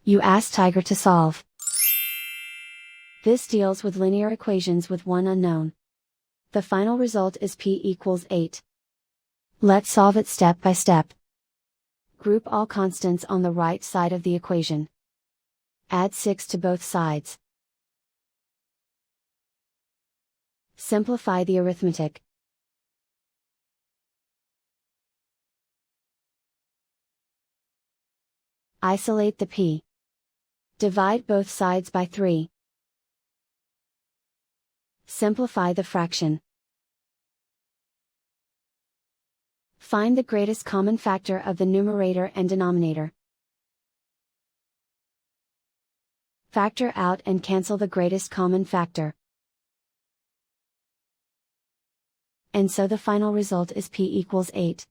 You ask Tiger to solve. This deals with linear equations with one unknown. The final result is p equals 8. Let's solve it step by step. Group all constants on the right side of the equation. Add 6 to both sides. Simplify the arithmetic. Isolate the p. Divide both sides by 3. Simplify the fraction. Find the greatest common factor of the numerator and denominator. Factor out and cancel the greatest common factor. And so the final result is p equals 8.